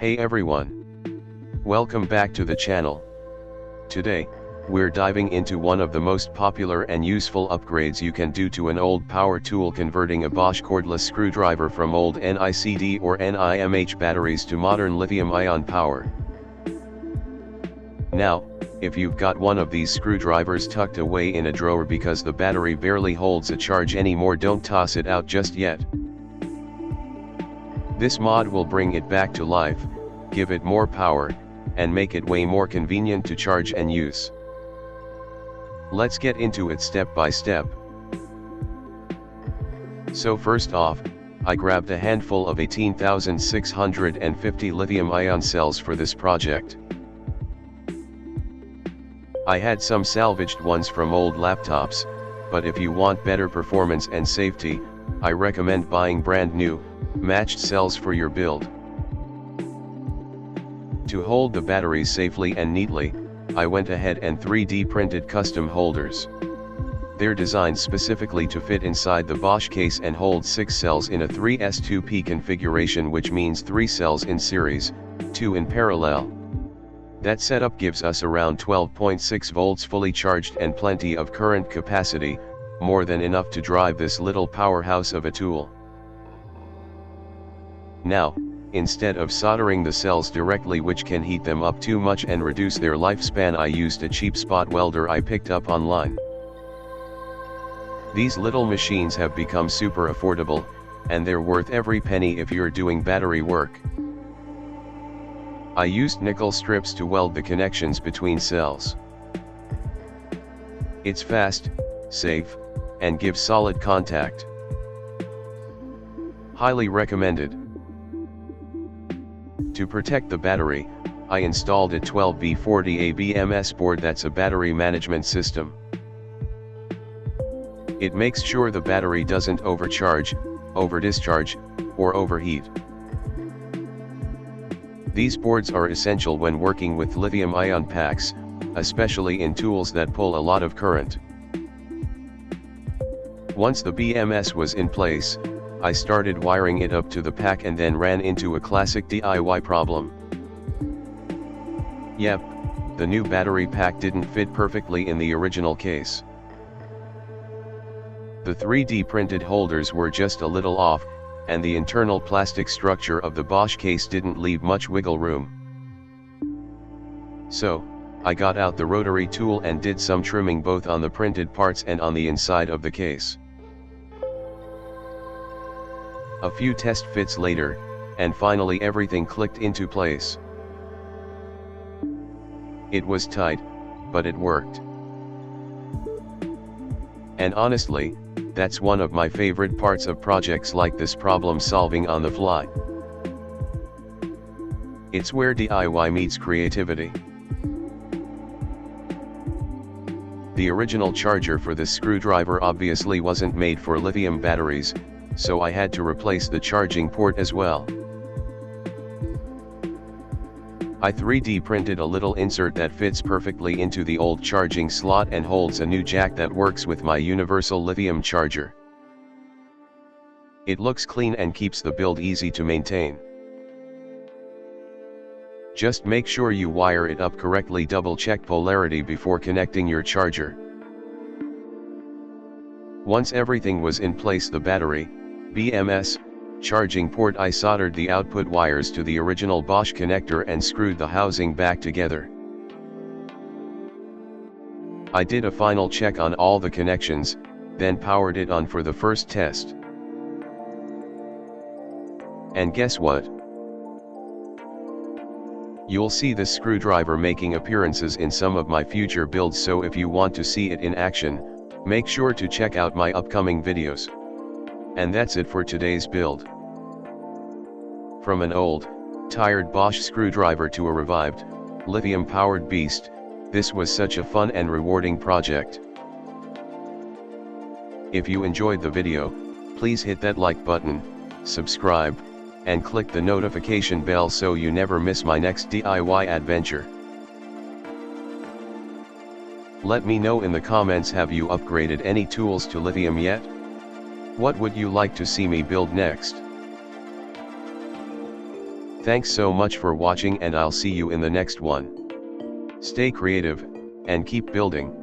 Hey everyone. Welcome back to the channel. Today, we're diving into one of the most popular and useful upgrades you can do to an old power tool, converting a Bosch cordless screwdriver from old NiCd or NiMH batteries to modern lithium-ion power. Now, if you've got one of these screwdrivers tucked away in a drawer because the battery barely holds a charge anymore, don't toss it out just yet. This mod will bring it back to life, give it more power, and make it way more convenient to charge and use. Let's get into it step by step. So first off, I grabbed a handful of 18,650 lithium-ion cells for this project. I had some salvaged ones from old laptops, but if you want better performance and safety, I recommend buying brand new, matched cells for your build. To hold the batteries safely and neatly, I went ahead and 3D printed custom holders. They're designed specifically to fit inside the Bosch case and hold 6 cells in a 3S2P configuration, which means 3 cells in series, 2 in parallel. That setup gives us around 12.6 volts fully charged and plenty of current capacity, more than enough to drive this little powerhouse of a tool. Now, instead of soldering the cells directly, which can heat them up too much and reduce their lifespan, I used a cheap spot welder I picked up online. These little machines have become super affordable, and they're worth every penny if you're doing battery work. I used nickel strips to weld the connections between cells. It's fast, safe, and gives solid contact. Highly recommended. To protect the battery, I installed a 12V40A BMS board. That's a battery management system. It makes sure the battery doesn't overcharge, overdischarge, or overheat. These boards are essential when working with lithium-ion packs, especially in tools that pull a lot of current. Once the BMS was in place, I started wiring it up to the pack and then ran into a classic DIY problem. Yep, the new battery pack didn't fit perfectly in the original case. The 3D printed holders were just a little off, and the internal plastic structure of the Bosch case didn't leave much wiggle room. So, I got out the rotary tool and did some trimming both on the printed parts and on the inside of the case. A few test fits later, and finally everything clicked into place. It was tight, but it worked. And honestly, that's one of my favorite parts of projects like this, problem solving on the fly. It's where DIY meets creativity. The original charger for this screwdriver obviously wasn't made for lithium batteries, so I had to replace the charging port as well. I 3D printed a little insert that fits perfectly into the old charging slot and holds a new jack that works with my universal lithium charger. It looks clean and keeps the build easy to maintain. Just make sure you wire it up correctly, double check polarity before connecting your charger. Once everything was in place, the battery, BMS, charging port, I soldered the output wires to the original Bosch connector and screwed the housing back together. I did a final check on all the connections, then powered it on for the first test. And guess what? You'll see this screwdriver making appearances in some of my future builds, so if you want to see it in action, make sure to check out my upcoming videos. And that's it for today's build. From an old, tired Bosch screwdriver to a revived, lithium-powered beast, this was such a fun and rewarding project. If you enjoyed the video, please hit that like button, subscribe, and click the notification bell so you never miss my next DIY adventure. Let me know in the comments, have you upgraded any tools to lithium yet? What would you like to see me build next? Thanks so much for watching, and I'll see you in the next one. Stay creative, and keep building.